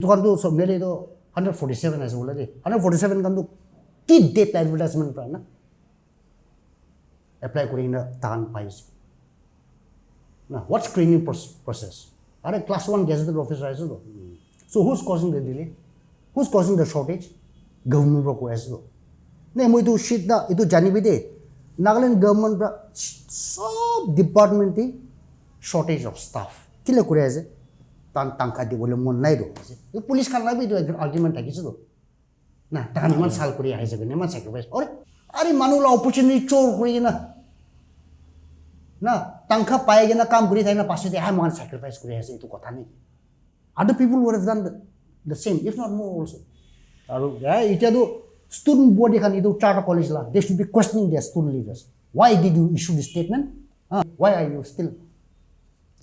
Kandu so mere do 147 as well. 147 kandu key date advertisement prana apply kuri na tan pais. Now what screening process? Are class 1 gazetted officer as well. So who's causing the delay? Who's causing the shortage? Government ro as well. Ne mo itu shit da itu jani bide. Nagaland government bra sub department shortage of staff. Kile kuri as tangka di boleh mon nai do. Itu police kan lagi itu argument lagi tu. Nah, tangan iman sal kuri hai sebenarnya iman sacrifice. Are manu la opportunity chor kuri na. Nah, tangka paye na kam kuri thai na pasu dia hai man sacrifice kuri hai itu kotha nahi. Other people would have done the same, if not more also. Aru ya itu do student board kan itu charter college lah. They should be questioning their student leaders. Why did you issue this statement? Why are you still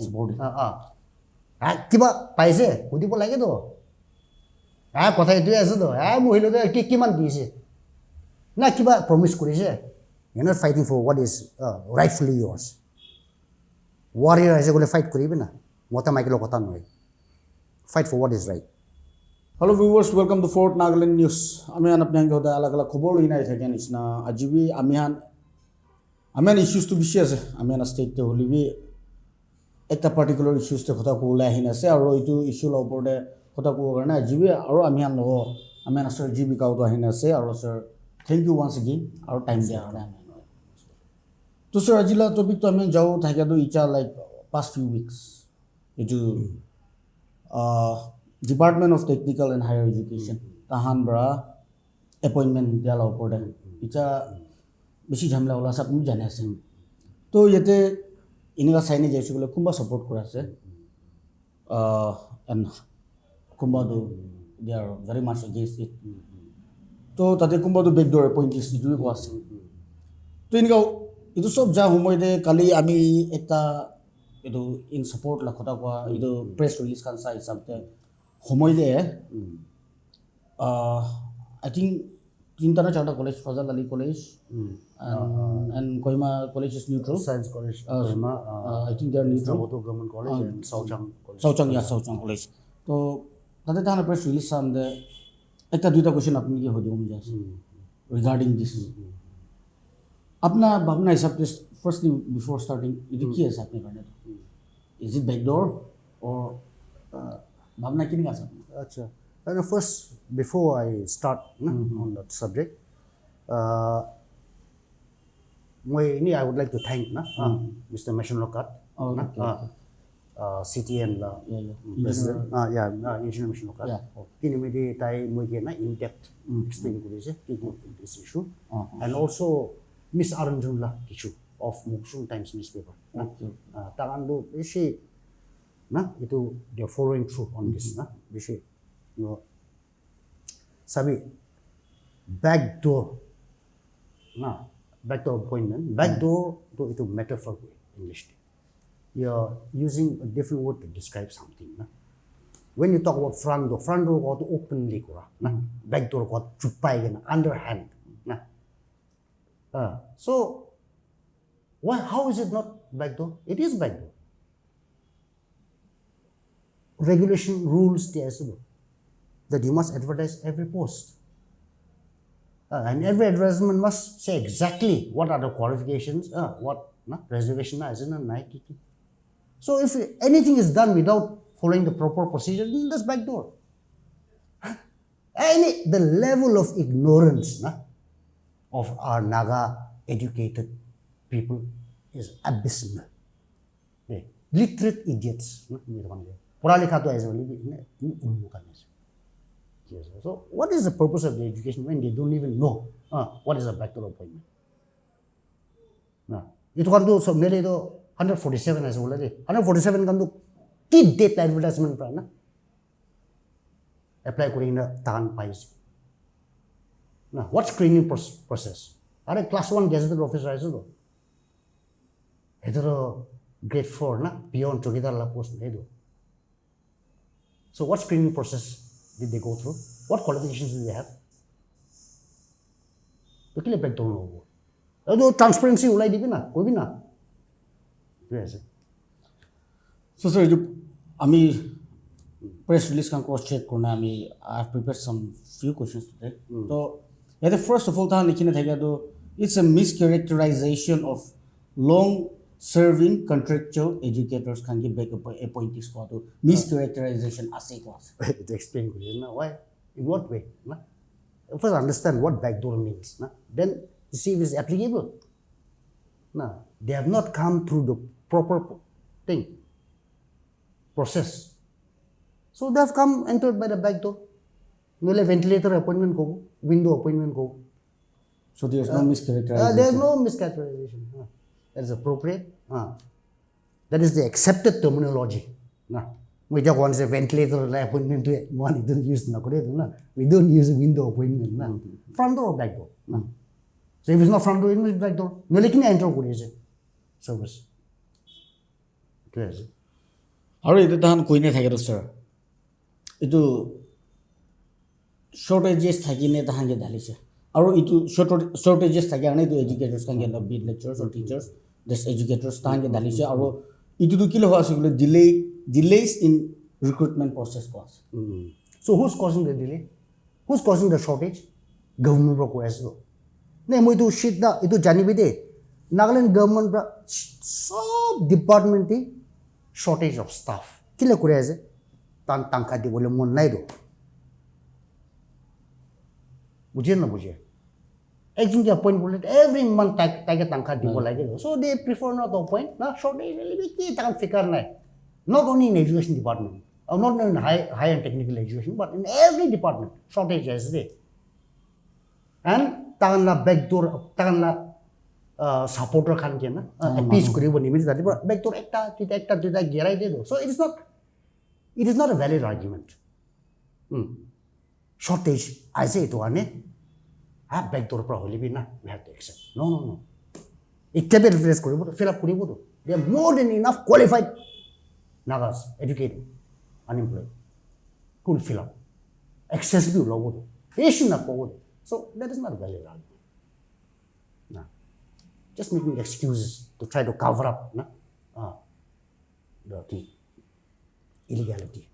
supporting? Kiba paise, kudi po lagi do. Kotha itu ase do. Mohilo do kiman diise. Na kiba promise kurise. You're not fighting for what is rightfully yours. Warrior ase gole fight kuribe na. Mota maikelo kotha noi. Fight for what is right. Hello viewers, welcome to Fort Nagaland News. Amihan apne hange hoda alag alag khobor hina ithaken isna ajibi amihan issues to bishi ase amihan state te holibi ekta particular issues te khota ko la hina ase aro itu issue la upor de khota ko karna ajibi aro amihan lo amihan sir jibi ka to hina ase aro sir thank you once again our time dia karna to sir ajila topic to amihan jao thakya do icha like past few weeks itu Department of Technical and Higher Education tahan bra appointment dia la upor de icha beshi jhamla wala sab mu jane ase to yete inga saine jaise gole kumba support kora ase and kumba do they are very much against it to tate kumba do backdoor appointees itu ko ase to inga itu sob ja humoi de kali ami ekta itu in support la khota ko itu press release kan sai sabte humoi de I think Tintana Charter College, Fazal Ali College, and Kohima College is neutral. Science College, Kohima, I think they are neutral. Kahuto Government College and Sauchang College. Sauchang College. So, that is press release on the ekta duita question apni ke hodi hum regarding this. Apna bhavna hisab se firstly before starting itu ki ase apne karne is it backdoor or bhavna kini ka ase Acha. And first, before I start on that subject, I would like to thank Mr. Mashinokat, CTN President, Engineer Mashinokat. Kini mede tai moike na in depth explain kurise this issue, and also Miss Arunjunla issue of Muksun Times newspaper. Tarandu isi na itu they are following through on this na isi. Sabi backdoor appointment backdoor to itu metaphor English. You're using a different word to describe something. When you talk about front door got openly backdoor got chupai underhand. So how is it not backdoor? It is backdoor. Regulation rules that you must advertise every post. And every advertisement must say exactly what are the qualifications, what reservation is in a Nike. So if anything is done without following the proper procedure, then that's backdoor. The level of ignorance of our Naga educated people is abysmal. Literate idiots. So what is the purpose of the education when they don't even know what is a backdoor appointment? Itu kan tu so mere do 147 as well. 147 kan tu key date advertisement prana apply kuri na tan pais. Now what screening process? Are class 1 gazetted officer as well. Itu grade 4 na beyond chokidar la post edo. So what screening process did they go through? What qualifications do they have? तो किले backdoor लोगो? तो transparency उलाई दी भी ना, कोई भी ना. तो ऐसे. So sir, जो अमी press release can cross check korna ami I have prepared some few questions today. So the first of all ta likhina thakya to it's a mischaracterization of long serving contractual educators can give back appointees ko to mischaracterization ase ko ase. To explain to you, why? In what way? First understand what backdoor means. Then see if it's applicable. They have not come through the proper process. So they have come entered by the backdoor. No ventilator appointment ko, window appointment ko. So there is no mischaracterization. There is no mischaracterization. That is appropriate. That is the accepted terminology. We just want to say ventilator appointment to one. We don't use we don't use window appointment. Front door or back door. So if it's not front door, it's back door. No, लेकिन enter करें service. Clear? Aru itu tahan koine thakero sir. Itu shortages thakine tahan ge dhalise. Aru itu shortages thakane itu educators can get be lecturers or teachers. This educators tahan ge dhalise. Aru itu tu kilo hasi kule delays in recruitment process cause. So who's causing the delay? Who's causing the shortage? Government pro cause do. Ne mo itu shit da itu jani bide. Nagaland government pra sub department ti shortage of staff. Kila kure ase tan tangka di bole mon nai do. Bujhe na bujhe. Ekjun ke appoint bole every month tag tangka di bole lage. So they prefer not to appoint. Na shortage really ki tan fikar nai. Not only in education department, or not only in high and technical education, but in every department, shortage is there. And tanganla backdoor, tanganla supporter kan kena, appease kuri bo nimit tadi, but backdoor ekta gerai de do. So it is not a valid argument. Shortage, I say to ane, backdoor pra holi bi na, we have to accept. No. Ekta be replace kuri bo, fill up kuri bo do. They are more than enough qualified Nagas, educated, unemployed, could fill up. Excessive low. So that is not a valid argument. No. Just making excuses to try to cover up the illegality.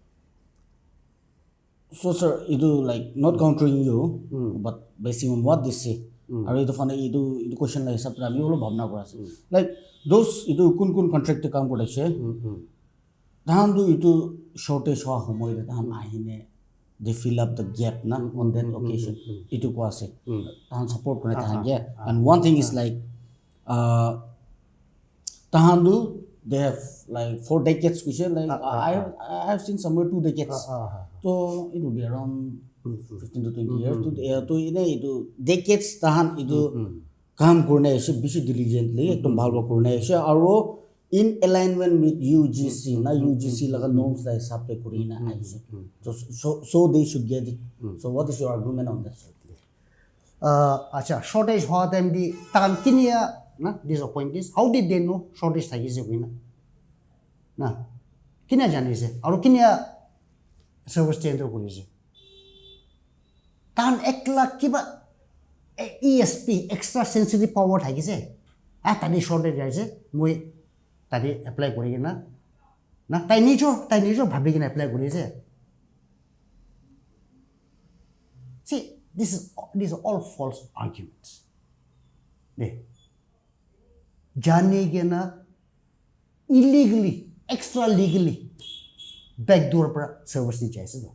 So sir, idu like not countering you, but basing on what they say. Are you find idu question like sabra mi ulo bhavna kora ase. Like those idu kun contract kam koreche. Tahan do itu shortage hoa homoy de tahan ahine they fill up the gap na on that occasion itu ko ase tahan support kore tahan ge and one thing is like tahan do they have like 4 decades kuche like I have seen somewhere 2 decades so it will be around 15 to 20 years to ine itu decades tahan itu काम करने ऐसे बिशी diligently एकदम भालो करने ऐसे और वो in alignment with UGC na UGC laga norms la hisab pe kuri na aise so they should get it. So what is your argument on that? Acha shortage hoa time di takan kinia na disappointees how did they know shortage thagi se kuina na kinia jani se aru kinia service change kuri se tan ekla kiba ESP extra sensitive power thagi se tadi shortage aise moi tadi apply kori na tai nijo bhabi kina apply kori se. See, these are all false arguments. Jane gena illegally, extra legally backdoor pra service di jaise do.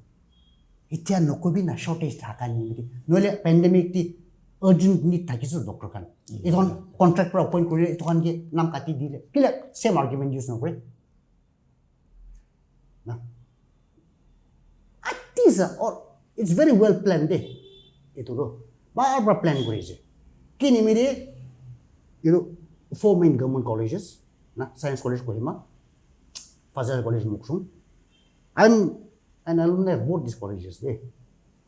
Itya noko bi na shortage thaka ni nole pandemic ti urgent need thakisu doctor kan. It on contract pra appoint kori it on ke nam kati dire. Clear same argument use no kore. Na. These are all it's very well planned de. Ito do. Ba pra plan kori je. Kini mire 4 main government colleges na Science College Kohima, Fazal College Muksum. I'm an alumni of both these colleges there.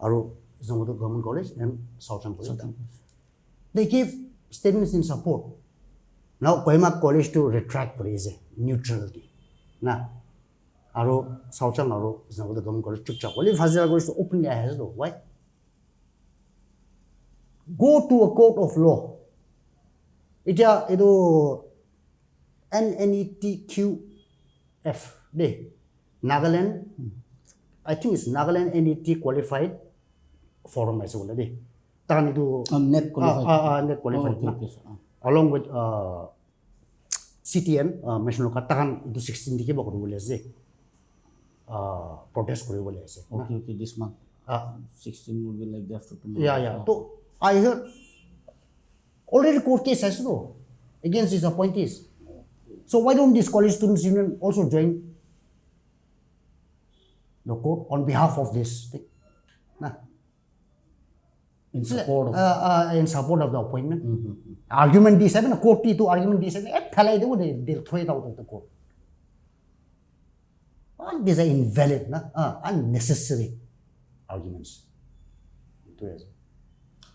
Aru Zangoto Government College and Southern College. They gave statements in support. Now Kohima College to retract praise neutrality. Na Aru Southern Aru Zangoto Government College to chap. Only Fazal College to open their eyes though. Why? Go to a court of law. Itu NNETQF de Nagaland I think it's Nagaland NET qualified forum as well. Takan itu net qualified. net qualified. Oh, okay, sir. Along with CTN, National Takan itu 16 dike bakal boleh sih. Protest kuri boleh sih. Okay, this month. 16 will be like after tomorrow. Yeah. So I heard already court case has no against his appointees. So why don't this college students union also join the court on behalf of this thing? In support of the appointment. Argument D7, court T2 argument D7, they'll throw it out of the court. All these are invalid, unnecessary arguments.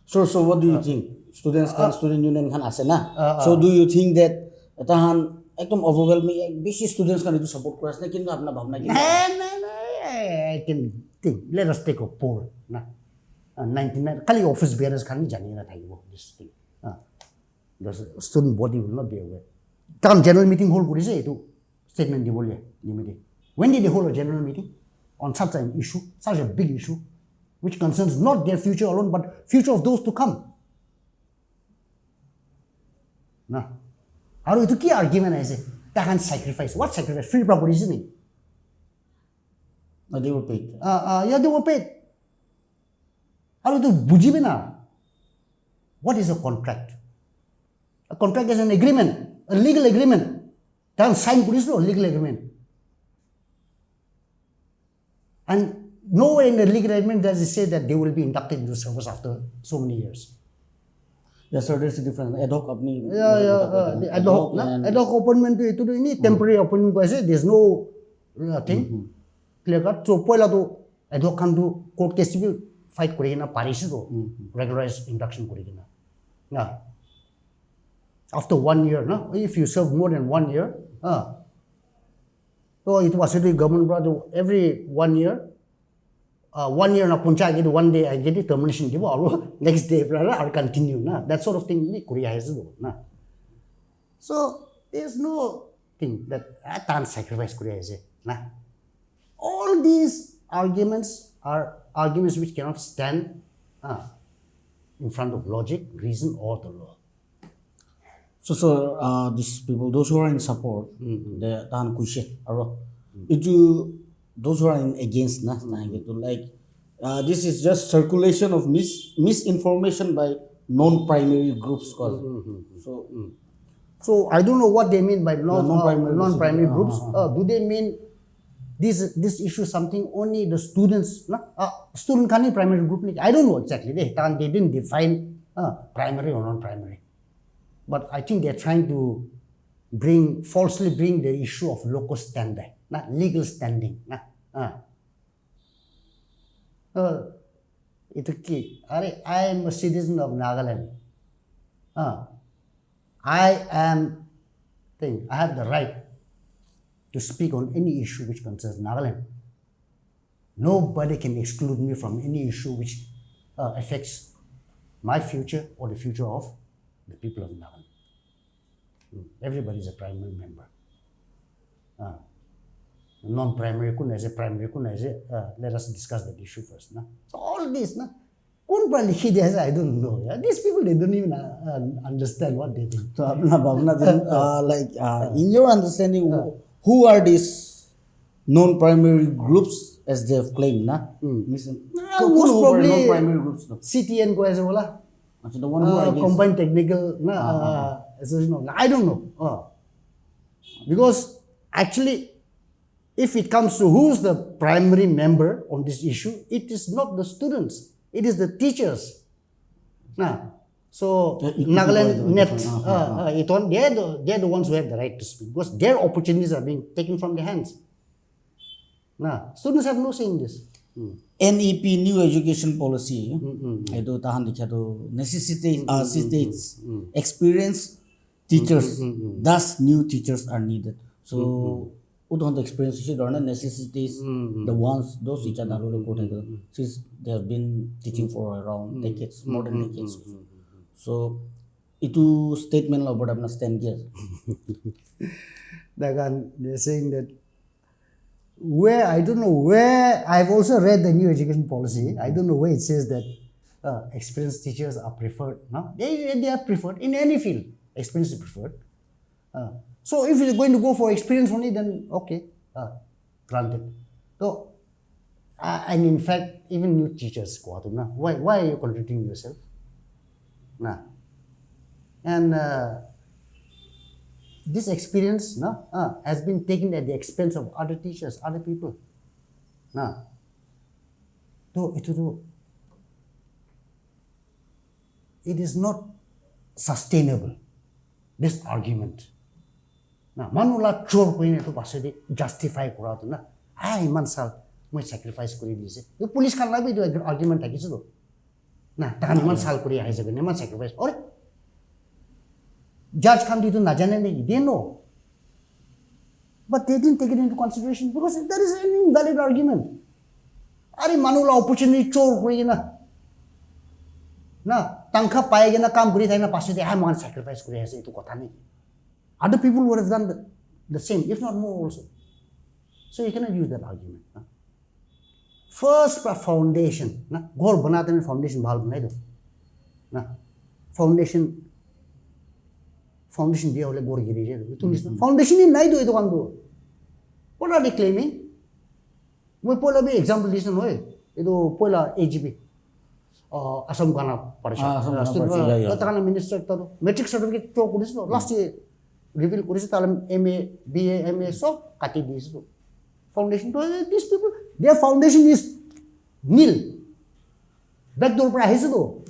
So what do you think? Student union can ase na. So do you think that tahan ekdom overwhelming basic students can do support class na kinno apna bhavna ki? I can think. Let us take a poll. 99 kali office bearers can jani na thaibo this thing. The student body will not be aware. Takan general meeting hold kuri se itu statement di boleh limit. When did they hold a general meeting on such an issue, such a big issue, which concerns not their future alone, but future of those to come? Nah, haru itu ki argument aise? Takan sacrifice. What sacrifice? Free propositioning. They were paid. Yeah, they were paid. Haru itu bujibe na. What is a contract? A contract is an agreement, a legal agreement. Takan sign kuri so legal agreement. And nowhere in the legal agreement does it say that they will be inducted into service after so many years. Yes, sir, there's a difference. Ad hoc apni. Ad hoc appointment to itu ini temporary appointment ko ase. There's no thing clear cut. So poila to ad hoc kan to court case bi fight korigina parisi to regularized induction korigina. Na after 1 year, na if you serve more than 1 year, so it was the government brought every 1 year. 1 year na puncha get 1 day I get it termination give or next day I'll continue na that sort of thing ni Korea has do na. So there's no thing that I can't sacrifice Korea is na. All these arguments are arguments which cannot stand in front of logic, reason, or the law. So these people, those who are in support, they tahan kushe aro. Those who are against na like this is just circulation of misinformation by non-primary groups. So I don't know what they mean by non-primary groups. Do they mean this issue something only the students? Student kani primary group? I don't know exactly. They didn't define primary or non-primary. But I think they're trying to falsely bring the issue of local standing, legal standing. I am a citizen of Nagaland. I have the right to speak on any issue which concerns Nagaland. Nobody can exclude me from any issue which affects my future or the future of the people of Nagaland. Everybody is a primary member. Non-primary, primary, let us discuss that issue first. So all this, I don't know. These people, they don't even understand what they think. So, in your understanding, who are these non-primary groups as they have claimed? Most probably non-primary groups. CTN ko as well. So the one who are combined technical association. I don't know. Because actually, if it comes to who's the primary member on this issue, it is not the students, it is the teachers. So Nagaland Net, they're the ones who have the right to speak because their opportunities are being taken from their hands. Students have no say in this. NEP, New Education Policy, itu tahan dikhato necessitates experienced teachers. Thus, new teachers are needed. So, the experience is necessitates the ones those teachers are since they have been teaching for around decades, more than decades. So, itu statement lo buat stand here. They're saying that where I don't know where I've also read the new education policy. I don't know where it says that experienced teachers are preferred. No, they are preferred in any field. Experience is preferred. So if you're going to go for experience only, then okay, granted. So and in fact, even new teachers go out. Why are you contradicting yourself? Nah. And this experience has been taken at the expense of other teachers, other people. It is not sustainable, this argument. Manula chor koine to pasede justify kura to na. Ai mansal moi sacrifice kuri dise. The police kan labi do argument thaki chu. Na tan mansal kuri ai jabe ne man sacrifice. Ore judge can do najane they know, but they didn't take it into consideration because there is an invalid argument. Are manula opportunity chor na tangka paege na kam guri thaina pasde I man sacrifice kuri ase itu kotha nahi. Other people would have done the same, if not more also. So you cannot use that argument. First foundation, ghor banate mein foundation bhal banai do. Foundation dia hole gor giri je. Foundation in nahi do itu kan do. What are they claiming? Moi poila bhi example listen hoy. Itu poila AGP. Assam Ghana Parishad. Katakan minister tado matric certificate to kuris no last year reveal kuris talam MA, BA, MA so kati dis do. Foundation to these people their foundation is nil. Backdoor pra hai do.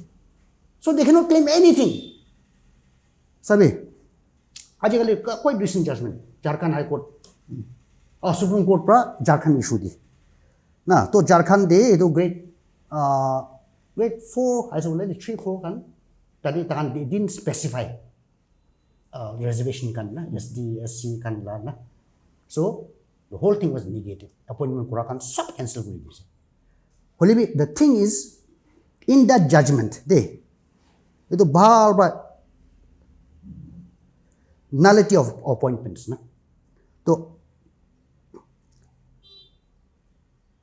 So they cannot claim anything. Sabi आजकल कोई recent judgment Jharkhand high court supreme court pra Jharkhand issue di na to Jharkhand de to grade 4 I said 3-4 kan tadi tahan they didn't specify reservation kan na SD SC kan la na so the whole thing was negated appointment kura kan sab cancel kuri dise holibi the thing is in that judgment de itu bhal ba nullity of appointments na to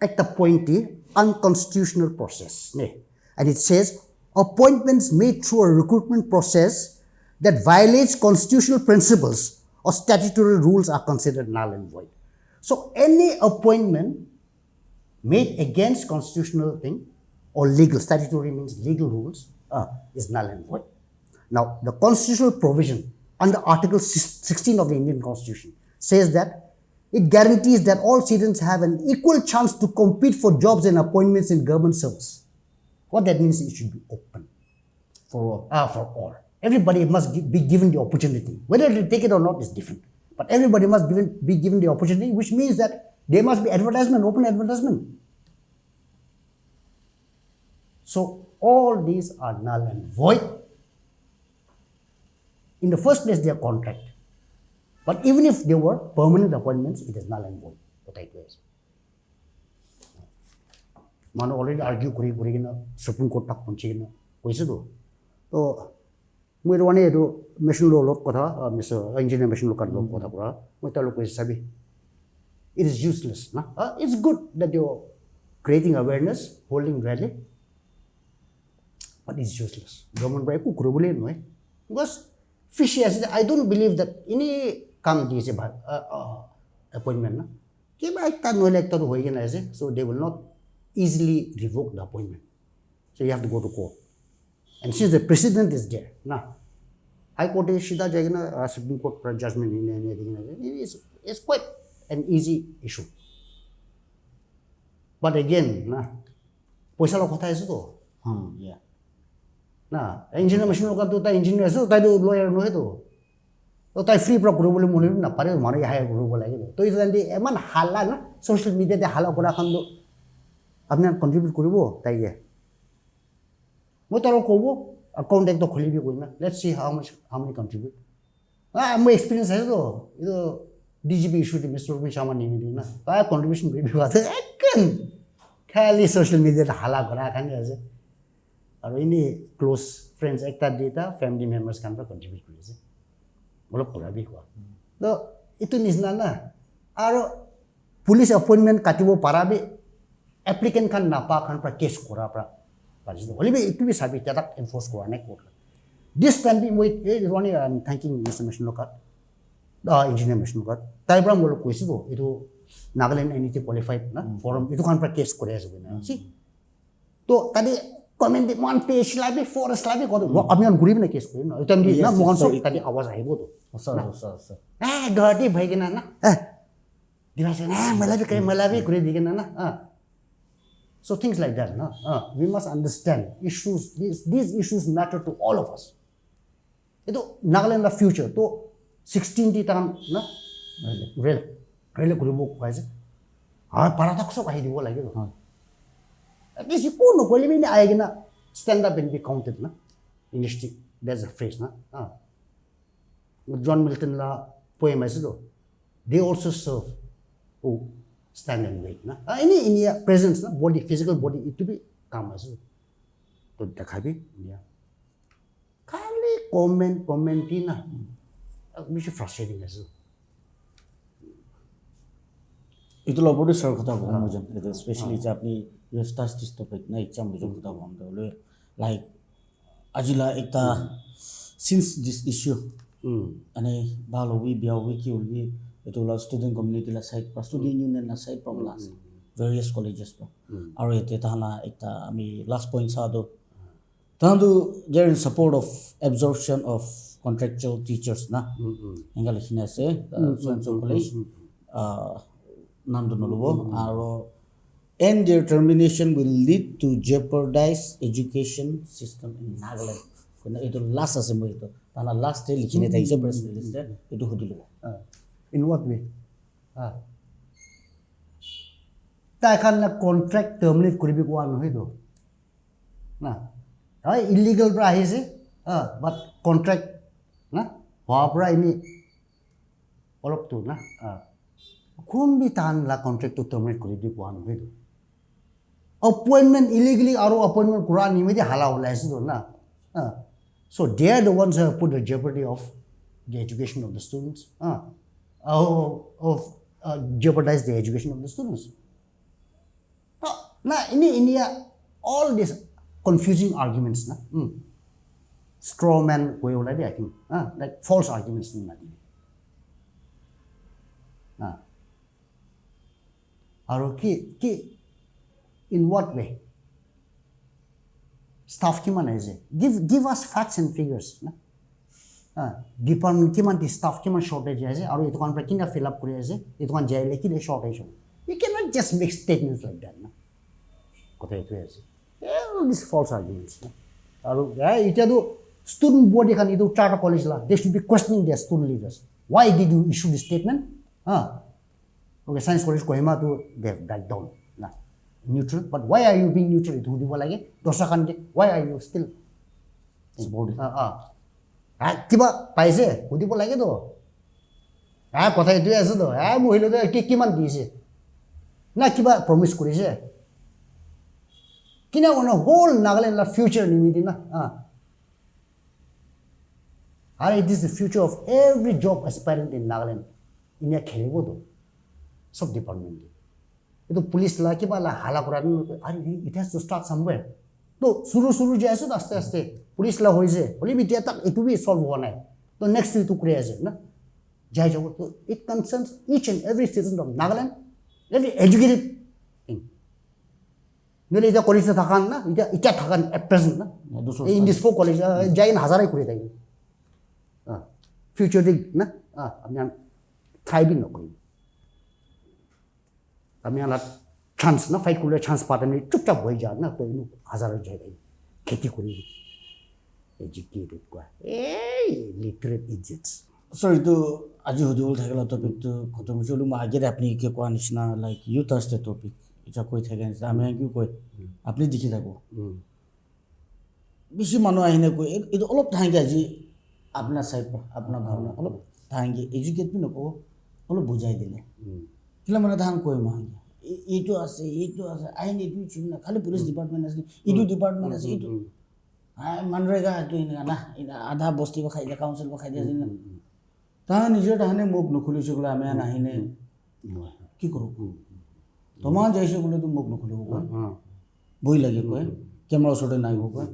at the point unconstitutional process ne and it says appointments made through a recruitment process that violates constitutional principles or statutory rules are considered null and void. So any appointment made against constitutional thing or legal, statutory means legal rules, is null and void. Now the constitutional provision under Article 16 of the Indian Constitution says that it guarantees that all citizens have an equal chance to compete for jobs and appointments in government service. What that means is it should be open for all. For all. Everybody must be given the opportunity. Whether they take it or not is different. But everybody must be given the opportunity, which means that there must be advertisement, open advertisement. So all these are null and void. In the first place, they are contract. But even if they were permanent appointments, it is null and void. What I do is. Mano already argue kuri na Supreme Court tak punchi na koise do. To moi rwane do machine law lot kotha Mr. Engineer machine law kan lot kotha pura moi talo koise sabi. It is useless na. It's good that you are creating awareness, holding rally, but it's useless. Government brai ku kuro bole no because fishy as I don't believe that any kam di se appointment na ke ba ta no elected hoye na ase so they will not easily revoke the appointment. So you have to go to court. And since the precedent is there, High Court is Shida Jagana, Supreme Court judgment in anything, it's quite an easy issue. But again, poisa lo kotha is to. Yeah. Engineer machine lo to engineer so tai do lawyer no heto. To tai free pro guru bole mone na pare mane hire guru bole lagi. To is the eman hala na social media te hala kora khan do apne contribute koribo tai ye mo taro kobo account ekto kholibi koina let's see how many contribute my experience has do ido DGP issue the Mr. Shama nimi na ta contribution koribi ba ekan khali social media ta hala kora khan ase aru ini close friends ekta data family members kan ta contribute korise bolo pura bi ko to itu nisna na aru police appointment কাটিব পাৰাবি applicant খান নাপা খান পৰা case কৰাৰ পৰা পাৰিছিলোঁ হ'লে এইটো B চাবি এতিয়া তাক এনফৰ্চ কৰা নাই ক'ত দিছ টাইম বি মই থ্যাংকিং মিষ্টাৰ মেচিনৰ ইঞ্জিনিয়াৰ মেচিনৰ কাৰ্ড তাইৰ পৰা মই কৈছিলোঁ এইটো নাগালেণ্ড এনইটি কোৱালিফাইড না ফৰম এইটো খান পৰা কেছ কৰি আছোঁ না চি তো তাতে কমেণ্ট মান পেজ লাবি ফৰেষ্ট লাবি কত আমি ঘূৰিব না কেছ কৰিম না এইটো আমি না মোহন চব তাতে আৱাজ আহিবতো গুৱাহাটী ভই কিনে না দিবাইছে না মেলাবি ঘূৰি দি কিনে না So things like that, no? We must understand issues. These issues matter to all of us. Ito Nagaland the future. To 16 time, no? Really group wise. Paradox of I do like it. At least you couldn't go in I stand up and be counted, no? English, there's a phrase, no? John Milton la poem as well. They also serve. Oh. Stand and wait na any in your presence na body physical body it to be calm as to dekhabi ya kali comment na me frustrating as itu lo body sir kotha bol mojan itu especially je apni yestas this topic na icham bujo kotha bol dole like ajila ekta since this issue ane balo we bia we ki wi itu la student community la side pa student union la side from last various colleges pa aru ete tahana ekta ami last point sa do tandu they're in support of absorption of contractual teachers na engal hina se so college nam do nolubo aru and their termination will lead to jeopardize education system in Nagaland kuna itu last ase mo itu tana last day likhine thaise press release itu hodilu in what way ta khan la contract terminate koribi ko an hoido na illegal pra ahise but contract na wa pra ini olop tu na kon bi tan la contract to terminate koribi ko an hoido appointment illegally aro appointment kura nimedi hala hola ase na so they are the ones who have put the jeopardy of the education of the students jeopardize the education of the students. Now, in India, all these confusing arguments, straw man way already, I think, like false arguments. In what way? Staff give us facts and figures. Department kiman staff kiman shortage ase aru etu kan pra kina fill up kori ase etu kan jaile ki shortage we cannot just make statements like that na kotha etu ase all these false arguments na aru eta do student body kan etu charter college la they should be questioning their student leaders why did you issue this statement okay science college kohima to they have back down na neutral but why are you being neutral etu dibo lage dosra kan why are you still supporting কিবা পাইছে সুধিব লাগে তো কথা এইটোৱে আছে তো মহিলাটো কিমান দিছে না কিবা প্ৰমিছ কৰিছে কিনা হোল নাগালেণ্ডৰ ফিউচাৰ নিমিতি না আৰু it is the future of every job aspirant in Nagaland India খেলিবতো চব ডিপাৰ্টমেণ্টে এইটো পুলিচ লা কিবা লা হালা কৰা আৰু ইট হেজ টু ষ্টাৰ্ট সামৱেৰ তো শুরু যে আছে আস্তে আস্তে পুলিশ লা হয়েছে বলি বিটিয়া তাক একটু বি সলভ হওয়া নাই তো নেক্সট তো করে আছে না যাই যাব তো it concerns each and every citizen of Nagaland every educated thing নলে এটা কলেজ থাকান না এটা থাকান এট প্রেজেন্ট না ইন দিস ফোর কলেজ যাই হাজারাই করে থাকি ফিউচার দিক না আমি থ্রাইভিং নকরি আমি আলাদা chance na fight kule chance patani chupchap hoi ja na koi nu hazar jai gai kheti kori educated kwa literate idiots sorry to aji hodul thakala topic to khotom cholu ma age apni ke kwa nishna like youth as the topic eta koi thake na ami ki koi apni dikhi thako bishi manu ahine koi edo olop thangi aji apna side pa apna bhavna olop thangi educate bi nako olop bujai dile kila mana than koi ma itu আছে আইন itu চিন্তা খালি police department আছে itu department আছে itu মানরেগা itu না আধা বস্তি খাই দিয়া কাউন্সিল খাই দিয়া তা নিজে তাহানে মুখ নখুলিছে গলা আমি নাহিনে কি কৰোঁ তোমাৰ যাইছে বোলেতো মোক নখুলিব কয় বই লাগে কয় কেমেৰা ওচৰতে নাহিব কয়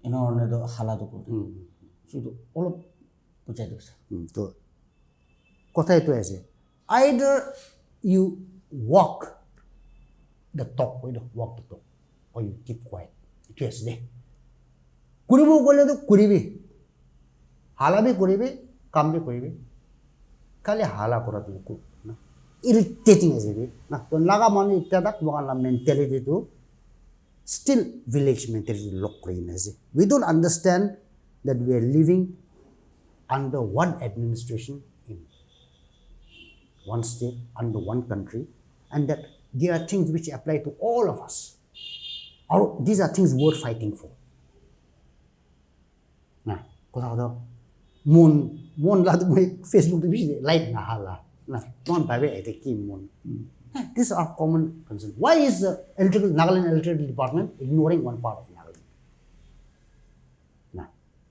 এনেধৰণেতো হালাটো কৰে সেইটো অলপ বুজাই দিয়ক ছাৰ তো কথা এইটোৱে আছে either you walk the talk walk the talk or you keep quiet এইটোৱে আছে দেই কৰিব গ'লেতো কৰিবি হালা বি কৰিবি কাম বি কৰিবি খালি হালা কৰাটো নকৰো না ইৰিটেটিং আছে দেই না তো নাগা মানুহ এতিয়া তাক মোকালা মেণ্টেলিটিটো still village mentality lock আছে we don't understand that we are living under one administration in one state under one country and that there are things which apply to all of us or these are things worth fighting for na কথা mon la moi facebook tu bisi like na hala na mon babe ete ki mon these are common concern why is the Nagaland electrical department ignoring one part of Nagaland na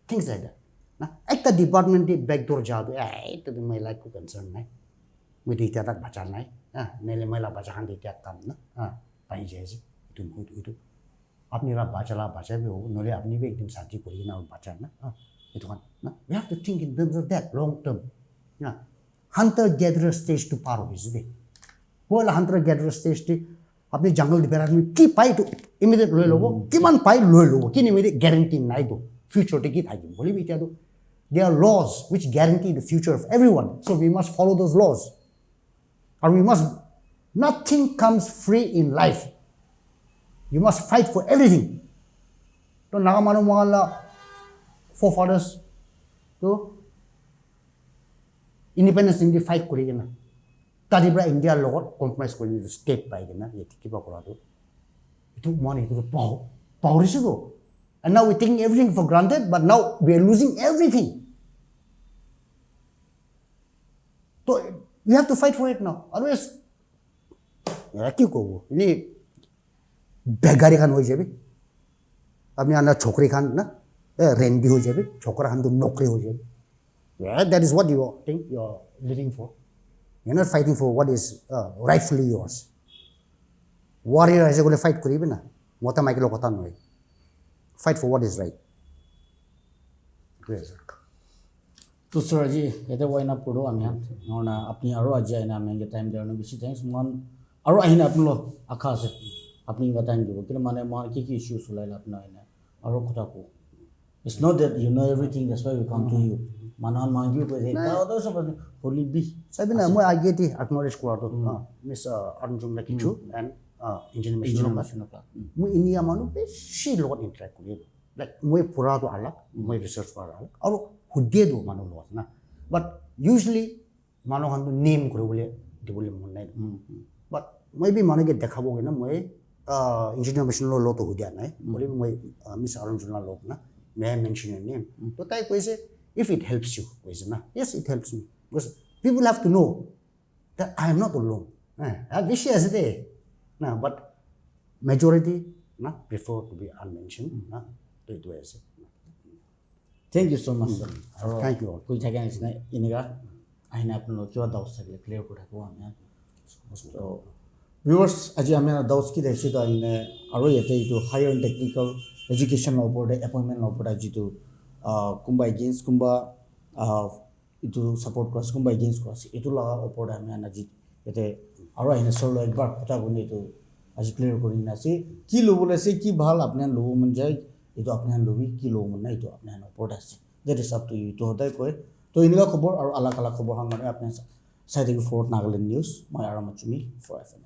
things like that na ekta department di backdoor jadu ete to mai like ko concern nai moi di ta tak bacha nai nele mai la bacha kan di ta kam na pai je itu আপনি রা বাঁচালা বাঁচাবে হোক নলে আপনি B একদিন শান্তি করি না বাঁচান না itu kan না we have to think in terms of that long term na hunter gatherer stage to par hoise de bola hunter gatherer stage ti apni jungle di berar mi ki pai to immediate loi lobo kiman pai loi lobo kini mere guarantee nai do future ti ki thaki boli bi tia do there are laws which guarantee the future of everyone so we must follow those laws or we must nothing comes free in life you must fight for everything to naga manu mala forefathers to independence in the fight kori gena taribra india logot compromise kori the state pai gena yeti kiba kora to itu money to power is go and now we taking everything for granted but now we are losing everything so you have to fight for it now otherwise ki kobo ini बेगारी Khan हो जाए अपने आना छोकरी खान ना रेंडी हो जाए छोकरा खान तो नौकरी हो जाए that is what you think you are living for you're not fighting for what is rightfully yours warrior ऐसे कोले fight करी भी ना मोटा माइक लोग कतान होए fight for what is right तो सर जी ये तो वाइना पढ़ो आम्ही और ना अपनी आरो आज आइना आम्ही के टाइम देने बिसी थैंक्स मन आरो आइना अपन लो आखा से अपनी बताएं जो कि माने मार की इश्यूज लाइला अपना है और কথা को it's not that you know everything that's why we come to you manan mangi ko de ta odo सब होली बी sabi na mo ageti acknowledge ko to miss arunjung la kichu and engineer machine ka mo inia manu be she lot interact ko like mo pura to alak mo research para alak aur hudde do manu lot na but usually manu han to name kore bole de bole mon nai but mo bi manu ke dekhabo ge na mo engineer machine lo to hudia nai bole moi miss arunjung la lok na may I mention your name to tai koise if it helps you koise na yes it helps me because people have to know that I am not alone I wish as it na but majority na prefer to be unmentioned na to it was thank you so much sir thank you all koi thake nisna iniga aina apno kyo daus sakle clear kora ko amya so viewers aji amya daus ki deshi da ine aro yete itu higher and technical education law board appointment law board aji to kumba against kumba itu support cross kumba against cross itu la board amya naji yete aro ine solo ekbar kota buni to aji clear kori na se ki lo bole se ki bhal apne lo man jai itu apne lobi ki lo man na itu apne board ase that is up to you to hodai koi to inga khobor aro alak alak khobor hangane apne side of Fort Nagaland news my aramachumi for FM